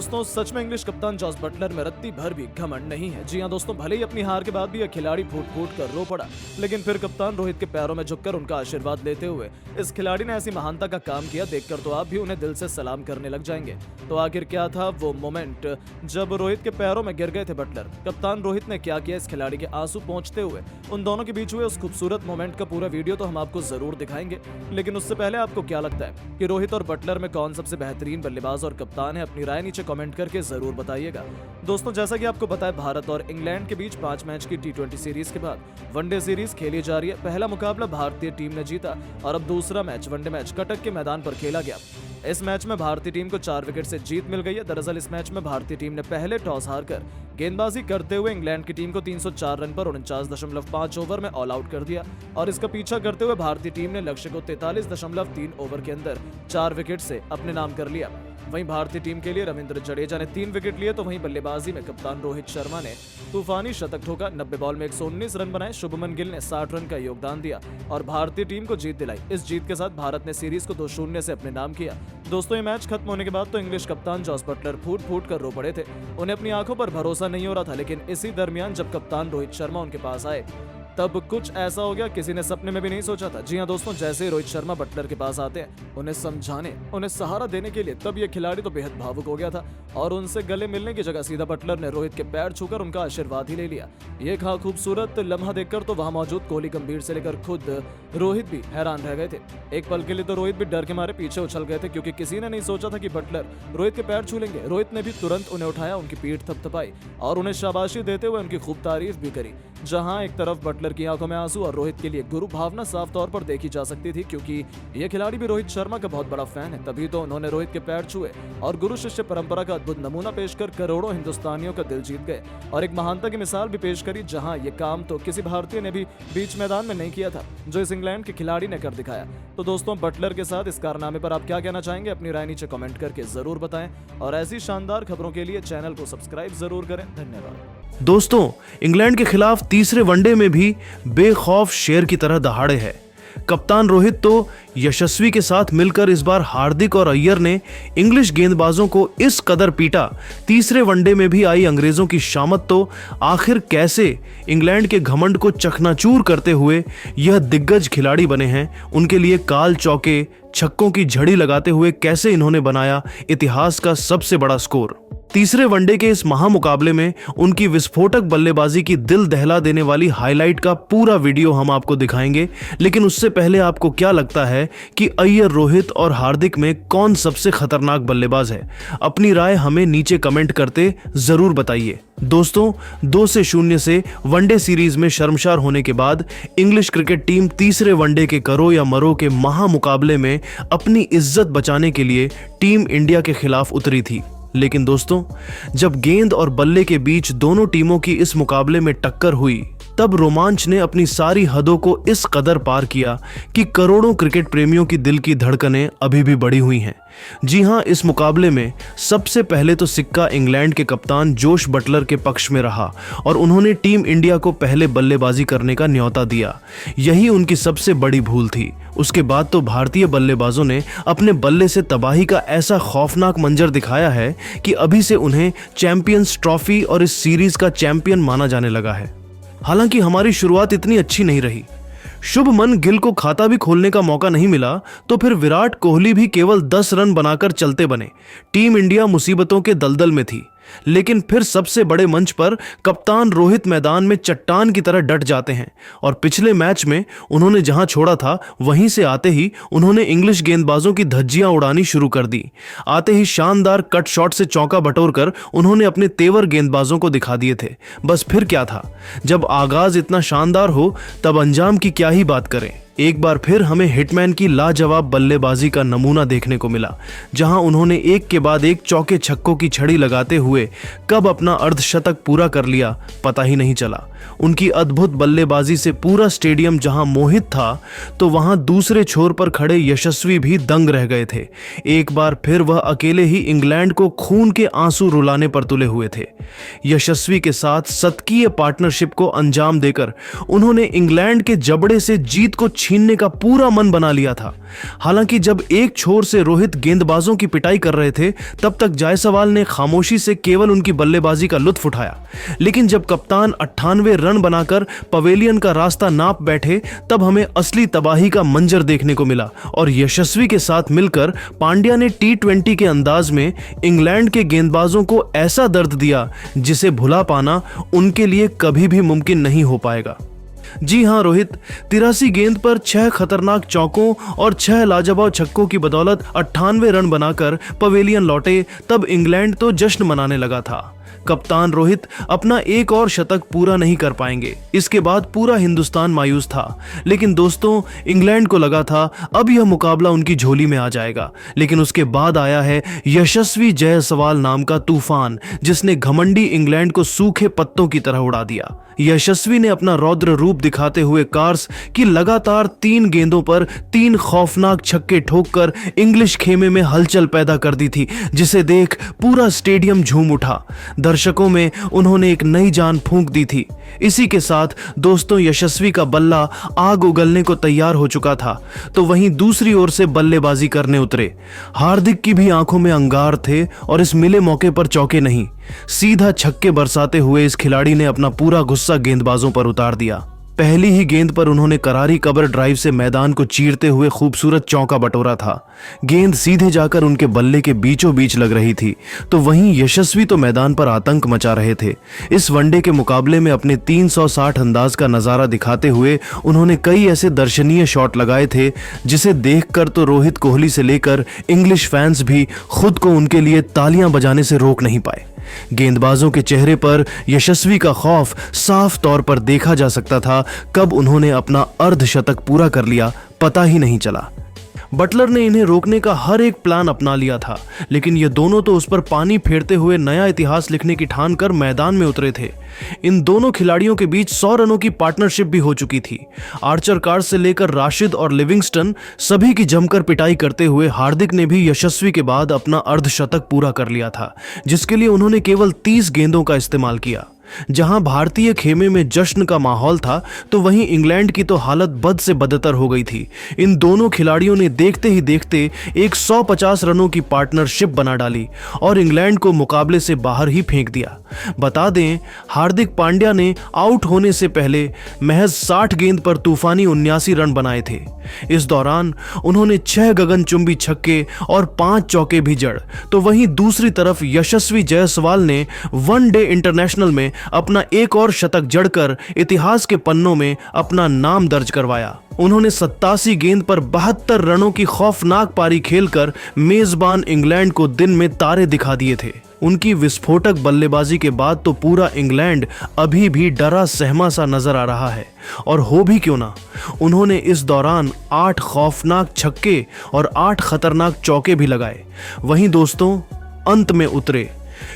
दोस्तों, सच में इंग्लिश कप्तान जॉस बटलर में रत्ती भर भी घमंड नहीं है। जी हाँ दोस्तों, भले ही अपनी हार के बाद भी यह खिलाड़ी फूट फूट कर रो पड़ा, लेकिन फिर कप्तान रोहित के पैरों में झुककर उनका आशीर्वाद लेते हुए इस खिलाड़ी ने ऐसी महानता का काम किया, देखकर तो आप भी उन्हें दिल से सलाम करने लग जाएंगे। तो आखिर क्या था वो मोमेंट जब रोहित के पैरों में गिर गए थे बटलर? कप्तान रोहित ने क्या किया, इस खिलाड़ी के आंसू पहुंचते हुए उन दोनों के बीच हुए उस खूबसूरत मोमेंट का पूरा वीडियो तो हम आपको जरूर दिखाएंगे। लेकिन उससे पहले आपको क्या लगता है कि रोहित और बटलर में कौन सबसे बेहतरीन बल्लेबाज और कप्तान है? अपनी राय नीचे कमेंट करके जरूर बताइएगा। दोस्तों, जैसा कि आपको पता है, भारत और इंग्लैंड के बीच 5 मैच की T20 सीरीज के बाद वनडे सीरीज खेली जा रही है। पहला मुकाबला भारतीय टीम ने जीता और अब दूसरा मैच वनडे मैच कटक के मैदान पर खेला गया। इस मैच में भारतीय टीम को 4 विकेट से जीत मिल गई है। दरअसल इस मैच में भारतीय टीम ने पहले टॉस हारकर गेंदबाजी करते हुए इंग्लैंड की टीम को 304 रन पर 49.5 ओवर में ऑल आउट कर दिया और इसका पीछा करते हुए भारतीय टीम ने लक्ष्य को 43.3 ओवर के अंदर 4 विकेट से अपने नाम कर लिया। वहीं भारतीय टीम के लिए रविंद्र जडेजा ने 3 विकेट लिए, तो वहीं बल्लेबाजी में कप्तान रोहित शर्मा ने तूफानी शतक ठोका। 90 बॉल में 119 रन बनाए। शुभमन गिल ने 60 रन का योगदान दिया और भारतीय टीम को जीत दिलाई। इस जीत के साथ भारत ने सीरीज को 2-0 से अपने नाम किया। दोस्तों, ये मैच खत्म होने के बाद तो इंग्लिश कप्तान जॉस बटलर फूट फूट कर रो पड़े थे। उन्हें अपनी आंखों पर भरोसा नहीं हो रहा था, लेकिन इसी दरमियान जब कप्तान रोहित शर्मा उनके पास आए तब कुछ ऐसा हो गया किसी ने सपने में भी नहीं सोचा था। जी हाँ दोस्तों, जैसे ही रोहित शर्मा बटलर के पास आते हैं उन्हें समझाने, उन्हें सहारा देने के लिए, तब ये खिलाड़ी तो बेहद भावुक हो गया था और उनसे गले मिलने की जगह सीधा बटलर ने रोहित के पैर छूकर उनका आशीर्वाद ही ले लिया। ये खूबसूरत लम्हा देखकर तो वहां मौजूद कोहली, गंभीर से लेकर खुद रोहित भी हैरान रह गए थे। एक पल के लिए तो रोहित भी डर के मारे पीछे उछल गए थे, क्योंकि किसी ने नहीं सोचा था कि बटलर रोहित के पैर छू लेंगे। रोहित ने भी तुरंत उन्हें उठाया, उनकी पीठ थपथपाई और उन्हें शाबाशी देते हुए उनकी खूब तारीफ भी करी। जहां एक तरफ बटलर की आंखों में आंसू और रोहित के लिए गुरु भावना साफ तौर पर देखी जा सकती थी, क्योंकि ये खिलाड़ी भी रोहित शर्मा का बहुत बड़ा फैन है। तभी तो उन्होंने रोहित के पैर छुए और गुरु शिष्य परंपरा का अद्भुत नमूना पेश कर करोड़ों हिंदुस्तानियों का दिल जीत गए और एक महानता की मिसाल भी पेश करी, जहां ये काम तो किसी भारतीय ने भी बीच मैदान में नहीं किया था, जो इस इंग्लैंड के खिलाड़ी ने कर दिखाया। तो दोस्तों, बटलर के साथ इस कारनामे पर आप क्या कहना चाहेंगे? अपनी राय नीचे कमेंट करके जरूर बताएं और ऐसी शानदार खबरों के लिए चैनल को सब्सक्राइब जरूर करें। धन्यवाद। दोस्तों, इंग्लैंड के खिलाफ तीसरे वनडे में भी बेखौफ शेर की तरह दहाड़े है। कप्तान रोहित तो यशस्वी के साथ मिलकर इस बार हार्दिक और अय्यर ने इंग्लिश गेंदबाजों को इस कदर पीटा। तीसरे वनडे में भी आई अंग्रेजों की शामत तो आखिर कैसे इंग्लैंड के घमंड को चकनाचूर करते हुए यह दिग्गज खिलाड़ी बने हैं। उनके लिए काल चौके छक्कों की झड़ी लगाते हुए कैसे इन्होंने बनाया इतिहास का सबसे बड़ा स्कोर। तीसरे वनडे के इस महामुकाबले में उनकी विस्फोटक बल्लेबाजी की दिल दहला देने वाली हाईलाइट का पूरा वीडियो हम आपको दिखाएंगे। लेकिन उससे पहले आपको क्या लगता है कि अय्यर, रोहित और हार्दिक में कौन सबसे खतरनाक बल्लेबाज है? अपनी राय हमें नीचे कमेंट करते जरूर बताइए। दोस्तों, 2-0 से वनडे सीरीज में शर्मसार होने के बाद इंग्लिश क्रिकेट टीम तीसरे वनडे के करो या मरो के महामुकाबले में अपनी इज्जत बचाने के लिए टीम इंडिया के खिलाफ उतरी थी। लेकिन दोस्तों, जब गेंद और बल्ले के बीच दोनों टीमों की इस मुकाबले में टक्कर हुई, तब रोमांच ने अपनी सारी हदों को इस कदर पार किया कि करोड़ों क्रिकेट प्रेमियों की दिल की धड़कनें अभी भी बढ़ी हुई हैं। जी हां, इस मुकाबले में सबसे पहले तो सिक्का इंग्लैंड के कप्तान जोश बटलर के पक्ष में रहा और उन्होंने टीम इंडिया को पहले बल्लेबाजी करने का न्योता दिया। यही उनकी सबसे बड़ी भूल थी। उसके बाद तो भारतीय बल्लेबाजों ने अपने बल्ले से तबाही का ऐसा खौफनाक मंजर दिखाया है कि अभी से उन्हें चैंपियंस ट्रॉफी और इस सीरीज का चैंपियन माना जाने लगा है। हालांकि हमारी शुरुआत इतनी अच्छी नहीं रही। शुभमन गिल को खाता भी खोलने का मौका नहीं मिला, तो फिर विराट कोहली भी केवल 10 रन बनाकर चलते बने। टीम इंडिया मुसीबतों के दलदल में थी। लेकिन फिर सबसे बड़े मंच पर कप्तान रोहित मैदान में चट्टान की तरह डट जाते हैं और पिछले मैच में उन्होंने जहां छोड़ा था वहीं से आते ही उन्होंने इंग्लिश गेंदबाजों की धज्जियां उड़ानी शुरू कर दी। आते ही शानदार कट शॉट से चौका बटोरकर उन्होंने अपने तेवर गेंदबाजों को दिखा दिए थे। बस फिर क्या था, जब आगाज इतना शानदार हो तब अंजाम की क्या ही बात करें। एक बार फिर हमें हिटमैन की लाजवाब बल्लेबाजी का नमूना देखने को मिला, जहां उन्होंने एक के बाद एक चौके छक्कों की छड़ी लगाते हुए कब अपना अर्धशतक पूरा कर लिया पता ही नहीं चला। उनकी अद्भुत बल्लेबाजी से पूरा स्टेडियम जहां मोहित था, तो वहां दूसरे छोर पर खड़े यशस्वी भी दंग रह गए थे। एक बार फिर वह अकेले ही इंग्लैंड को खून के आंसू रुलाने पर तुले हुए थे। यशस्वी के साथ शतकीय पार्टनरशिप को अंजाम देकर उन्होंने इंग्लैंड के जबड़े से जीत को छीनने का पूरा मन बना लिया था। हालांकि जब एक छोर से रोहित गेंदबाजों की पिटाई कर रहे थे, तब तक जायसवाल ने खामोशी से केवल उनकी बल्लेबाजी का लुत्फ उठाया। लेकिन जब कप्तान 98 रन बनाकर पवेलियन का रास्ता नाप बैठे, तब हमें असली तबाही का मंजर देखने को मिला और यशस्वी के साथ मिलकर पांड्या ने T20 के अंदाज में इंग्लैंड के गेंदबाजों को ऐसा दर्द दिया जिसे भुला पाना उनके लिए कभी भी मुमकिन नहीं हो पाएगा। जी हां, रोहित 83 गेंद पर 6 खतरनाक चौकों और 6 लाजवाब छक्कों की बदौलत 98 रन बनाकर पवेलियन लौटे। तब इंग्लैंड तो जश्न मनाने लगा था। कप्तान रोहित अपना एक और शतक पूरा नहीं कर पाएंगे, इसके बाद पूरा हिंदुस्तान मायूस था। लेकिन दोस्तों, इंग्लैंड को लगा था अब यह मुकाबला उनकी झोली में आ जाएगा। लेकिन उसके बाद आया है यशस्वी जायसवाल नाम का तूफान, जिसने घमंडी इंग्लैंड को सूखे पत्तों की तरह उड़ा दिया। यशस्वी ने अपना रौद्र रूप दिखाते हुए कार्स की लगातार 3 गेंदों पर 3 खौफनाक छक्के ठोककर इंग्लिश खेमे में हलचल पैदा कर दी थी, जिसे देख पूरा स्टेडियम झूम उठा। दर्शकों में उन्होंने एक नई जान फूंक दी थी। इसी के साथ दोस्तों, यशस्वी का बल्ला आग उगलने को तैयार हो चुका था, तो वहीं दूसरी ओर से बल्लेबाजी करने उतरे हार्दिक की भी आंखों में अंगार थे और इस मिले मौके पर चौके नहीं, सीधा छक्के बरसाते हुए इस खिलाड़ी ने अपना पूरा गुस्सा गेंदबाजों पर उतार दिया। पहली ही गेंद पर उन्होंने करारी कवर ड्राइव से मैदान को चीरते हुए खूबसूरत चौका बटोरा था। गेंद सीधे जाकर उनके बल्ले के बीचों बीच लग रही थी, तो वहीं यशस्वी तो मैदान पर आतंक मचा रहे थे। इस वनडे के मुकाबले में अपने 360 अंदाज का नजारा दिखाते हुए उन्होंने कई ऐसे दर्शनीय शॉट लगाए थे, जिसे देखकर तो रोहित कोहली से लेकर इंग्लिश फैंस भी खुद को उनके लिए तालियां बजाने से रोक नहीं पाए। गेंदबाजों के चेहरे पर यशस्वी का खौफ साफ तौर पर देखा जा सकता था। कब उन्होंने अपना अर्धशतक पूरा कर लिया, पता ही नहीं चला। बटलर ने इन्हें रोकने का हर एक प्लान अपना लिया था, लेकिन ये दोनों तो उस पर पानी फेरते हुए नया इतिहास लिखने की ठान कर मैदान में उतरे थे। इन दोनों खिलाड़ियों के बीच 100 रनों की पार्टनरशिप भी हो चुकी थी। आर्चर कार्ड से लेकर राशिद और लिविंगस्टन सभी की जमकर पिटाई करते हुए हार्दिक ने भी यशस्वी के बाद अपना अर्धशतक पूरा कर लिया था, जिसके लिए उन्होंने केवल 30 गेंदों का इस्तेमाल किया। जहां भारतीय खेमे में जश्न का माहौल था, तो वहीं इंग्लैंड की तो हालत बद से बदतर हो गई थी। इन दोनों खिलाड़ियों ने देखते ही देखते एक 150 रनों की पार्टनरशिप बना डाली और इंग्लैंड को मुकाबले से बाहर ही फेंक दिया। बता दें, हार्दिक पांड्या ने आउट होने से पहले महज 60 गेंद पर तूफानी 79 रन बनाए थे। इस दौरान उन्होंने 6 गगनचुंबी छक्के और 5 चौके भी जड़। तो वहीं दूसरी तरफ यशस्वी जायसवाल ने वनडे इंटरनेशनल में अपना एक और शतक जड़कर इतिहास के पन्नों में अपना नाम दर्ज करवाया। उन्होंने 87 गेंद पर 72 रनों की खौफनाक पारी खेलकर मेजबान इंग्लैंड को दिन में तारे दिखा दिए थे। उनकी विस्फोटक बल्लेबाजी के बाद तो पूरा इंग्लैंड अभी भी डरा सहमा सा नजर आ रहा है, और हो भी क्यों ना। उन्होंने इस दौरान 8 खौफनाक छक्के और 8 खतरनाक चौके भी लगाए। वहीं दोस्तों, अंत में उतरे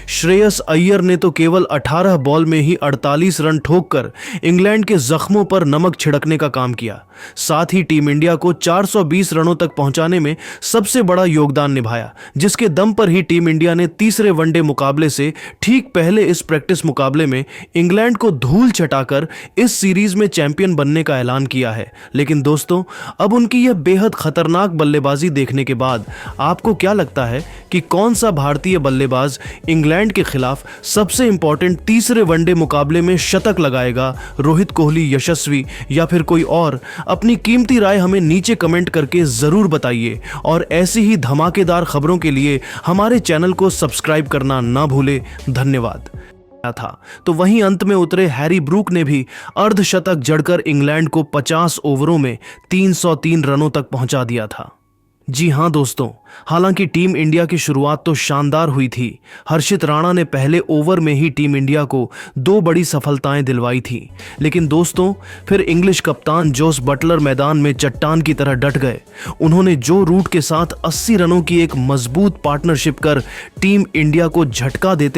श्रेयस अय्यर ने तो केवल 18 बॉल में ही 48 रन ठोककर इंग्लैंड के जख्मों पर नमक छिड़कने का काम किया। साथ ही टीम इंडिया को 420 रनों तक पहुंचाने में सबसे बड़ा योगदान निभाया, जिसके दम पर ही टीम इंडिया ने तीसरे वनडे मुकाबले से ठीक पहले इस प्रैक्टिस मुकाबले में इंग्लैंड को धूल चटाकर इस सीरीज में चैंपियन बनने का ऐलान किया है। लेकिन दोस्तों, अब उनकी यह बेहद खतरनाक बल्लेबाजी देखने के बाद आपको क्या लगता है कि कौन सा भारतीय बल्लेबाज इंग्लैंड के खिलाफ सबसे इंपॉर्टेंट तीसरे वनडे मुकाबले में शतक लगाएगा? रोहित कोहली, यशस्वी या फिर कोई और? अपनी कीमती राय हमें नीचे कमेंट करके जरूर बताइए, और ऐसी ही धमाकेदार खबरों के लिए हमारे चैनल को सब्सक्राइब करना ना भूले। धन्यवाद। था तो वहीं अंत में उतरे हैरी ब्रूक ने भी अर्धशतक जड़कर इंग्लैंड को 50 ओवरों में 303 रनों तक पहुंचा दिया था। जी हां दोस्तों, हालांकि टीम इंडिया की शुरुआत तो शानदार हुई थी। हर्षित राणा ने पहले ओवर में ही टीम इंडिया को 2 बड़ी सफलताएं दिलवाई थी। लेकिन दोस्तों, फिर इंग्लिश कप्तान जोस बटलर मैदान में चट्टान की तरह डट गए। उन्होंने जो रूट के साथ 80 रनों की एक मजबूत पार्टनरशिप कर टीम इंडिया को झटका देते